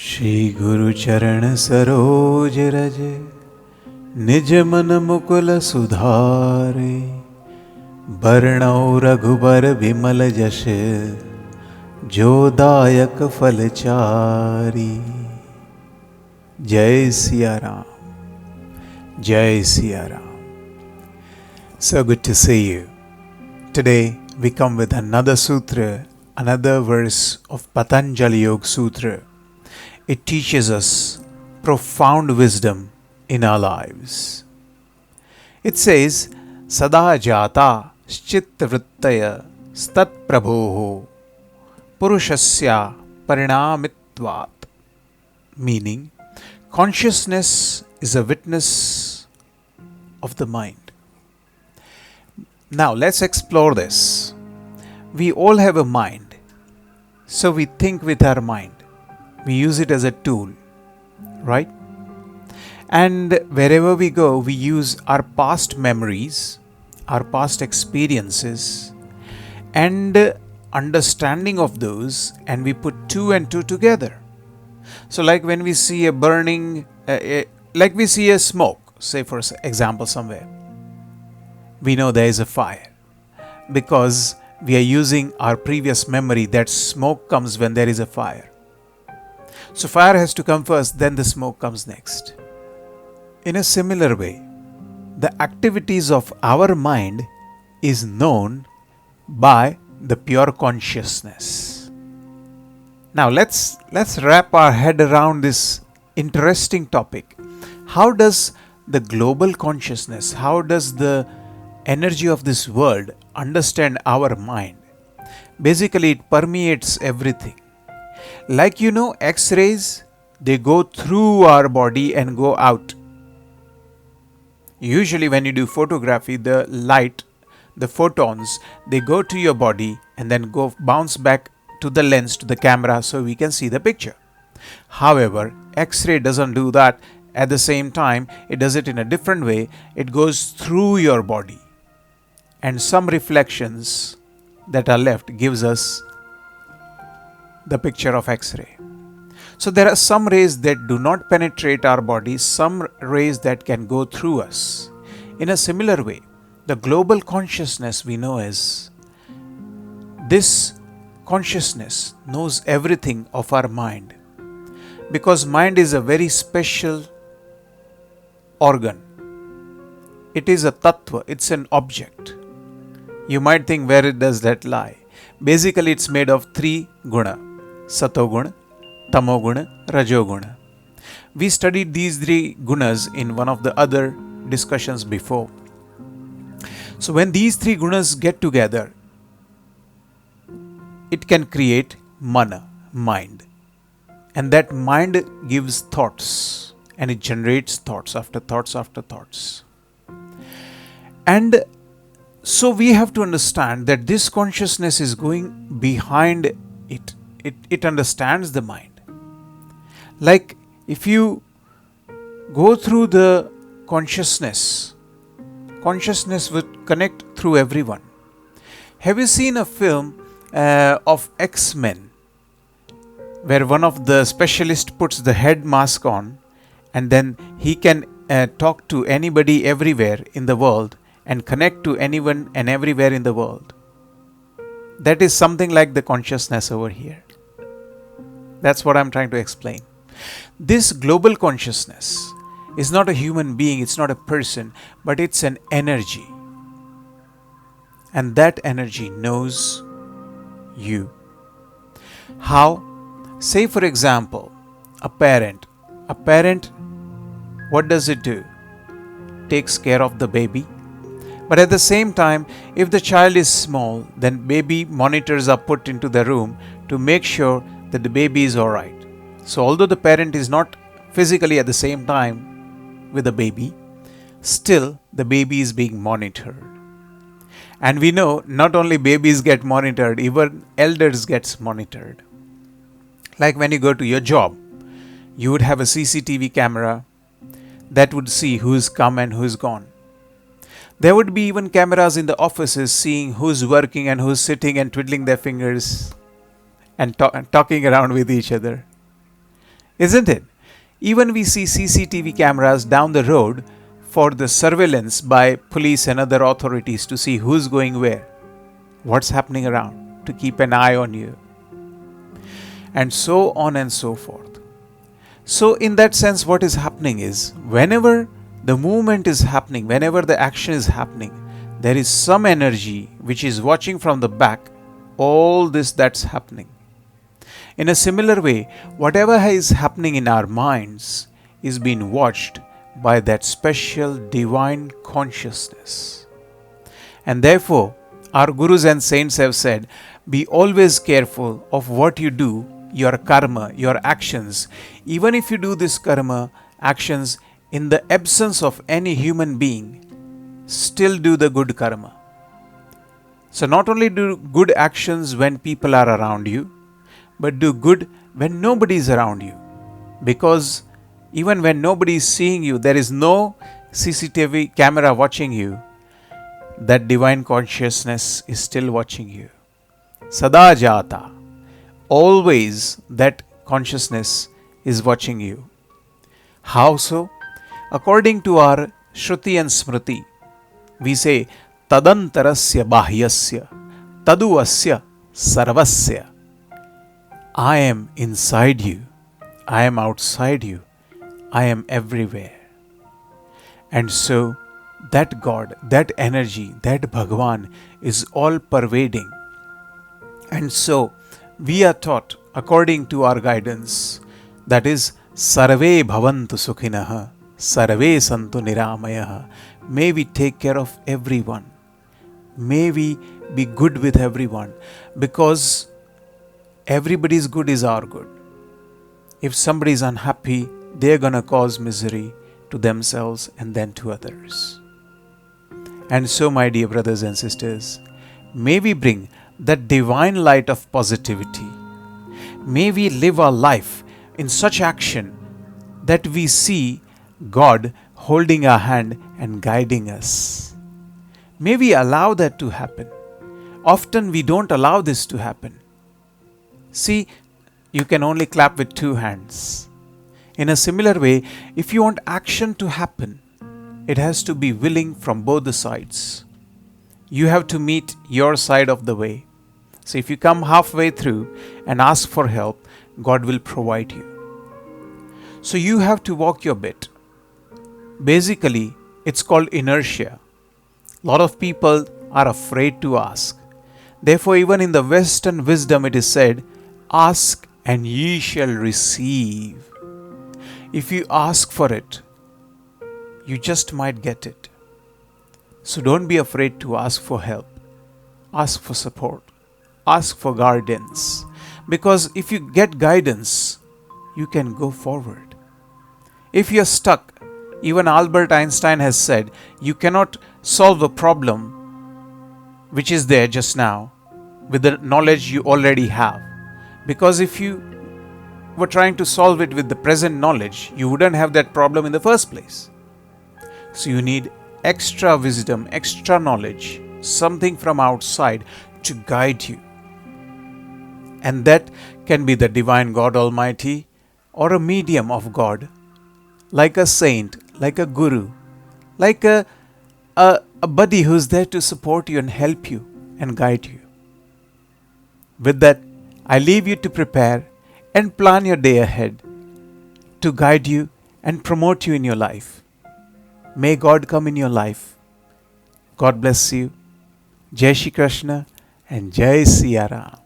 श्री गुरु चरण सरोज रज निज मन मुकुल सुधारे बरनौ रघुबर विमल जश जो दायक फल चारी। जय सिया राम, जय Siya Ram. So good to see you. Today we come with another sutra, another verse of Patanjali Yoga Sutra. It teaches us profound wisdom in our lives. It says, Sada jata schchitta vrittaya stat prabhoho purushasya parinamitvat. Meaning, consciousness is a witness of the mind. Now let's explore this. We all have a mind, so we think with our mind. We use it as a tool, right? And wherever we go, we use our past memories, our past experiences, and understanding of those, and we put two and two together. So like when we see a burning, like we see a smoke, say for example somewhere, we know there is a fire because we are using our previous memory that smoke comes when there is a fire. So fire has to come first, then the smoke comes next. In a similar way, the activities of our mind is known by the pure consciousness. Now let's wrap our head around this interesting topic. How does the global consciousness, how does the energy of this world understand our mind? Basically, it permeates everything. Like X-rays, they go through our body and go out. Usually when you do photography, the light, the photons, they go to your body and then bounce back to the lens, to the camera, so we can see the picture. However, X-ray doesn't do that. At the same time, it does it in a different way. It goes through your body, and some reflections that are left gives us the picture of X-ray. So there are some rays that do not penetrate our body, some rays that can go through us. In a similar way, the global consciousness we know is, this consciousness knows everything of our mind, because mind is a very special organ. It is a tattva, it's an object. You might think, where does that lie? Basically, it's made of three guna: satoguna, tamoguna, rajoguna. We studied these three gunas in one of the other discussions before. So when these three gunas get together, it can create mana, mind. And that mind gives thoughts, and it generates thoughts after thoughts after thoughts. And so we have to understand that this consciousness is going behind it. It understands the mind. Like if you go through the consciousness would connect through everyone. Have you seen a film of X-Men, where one of the specialists puts the head mask on and then he can talk to anybody everywhere in the world and connect to anyone and everywhere in the world? That is something like the consciousness over here. That's what I'm trying to explain. This global consciousness is not a human being, it's not a person, but it's an energy. And that energy knows you. How? Say for example, a parent, what does it do? Takes care of the baby. But at the same time, if the child is small, then baby monitors are put into the room to make sure that the baby is alright. So although the parent is not physically at the same time with the baby, still the baby is being monitored. And we know not only babies get monitored, even elders gets monitored. Like when you go to your job, you would have a CCTV camera that would see who's come and who's gone. There would be even cameras in the offices seeing who's working and who's sitting and twiddling their fingers and talking around with each other. isn't it? Even we see CCTV cameras down the road for the surveillance by police and other authorities to see who's going where, what's happening around, to keep an eye on you, and so on and so forth. So, in that sense, what is happening is whenever the movement is happening, whenever the action is happening, there is some energy which is watching from the back all this that's happening. In a similar way, whatever is happening in our minds is being watched by that special divine consciousness. And therefore, our gurus and saints have said, be always careful of what you do, your karma, your actions. Even if you do this karma, actions in the absence of any human being, still do the good karma. So not only do good actions when people are around you, but do good when nobody is around you. Because even when nobody is seeing you, there is no CCTV camera watching you, that divine consciousness is still watching you. Sada Jata. Always that consciousness is watching you. How so? According to our Shruti and Smriti, we say Tadantarasya Bahyasya Taduvasya Sarvasya. I am inside you, I am outside you, I am everywhere. And so that God, that energy, that Bhagavan is all pervading. And so we are taught according to our guidance, that is Sarve Bhavantu Sukhinaha, Sarve Santu Niramayaha. May we take care of everyone. May we be good with everyone, because everybody's good is our good. If somebody is unhappy, they're going to cause misery to themselves and then to others. And so, my dear brothers and sisters, may we bring that divine light of positivity. May we live our life in such action that we see God holding our hand and guiding us. May we allow that to happen. Often we don't allow this to happen. See, you can only clap with two hands. In a similar way, if you want action to happen, it has to be willing from both the sides. You have to meet your side of the way. So if you come halfway through and ask for help, God will provide you. So you have to walk your bit. Basically, it's called inertia. A lot of people are afraid to ask. Therefore, even in the Western wisdom, it is said, ask and ye shall receive. If you ask for it, you just might get it. So don't be afraid to ask for help. Ask for support. Ask for guidance. Because if you get guidance, you can go forward. If you're stuck, even Albert Einstein has said, you cannot solve a problem which is there just now with the knowledge you already have. Because if you were trying to solve it with the present knowledge, you wouldn't have that problem in the first place. So you need extra wisdom, extra knowledge, something from outside to guide you. And that can be the divine God Almighty or a medium of God, like a saint, like a guru, like a buddy who's there to support you and help you and guide you. With that, I leave you to prepare and plan your day ahead to guide you and promote you in your life. May God come in your life. God bless you. Jai Shri Krishna and Jai Siya Ram.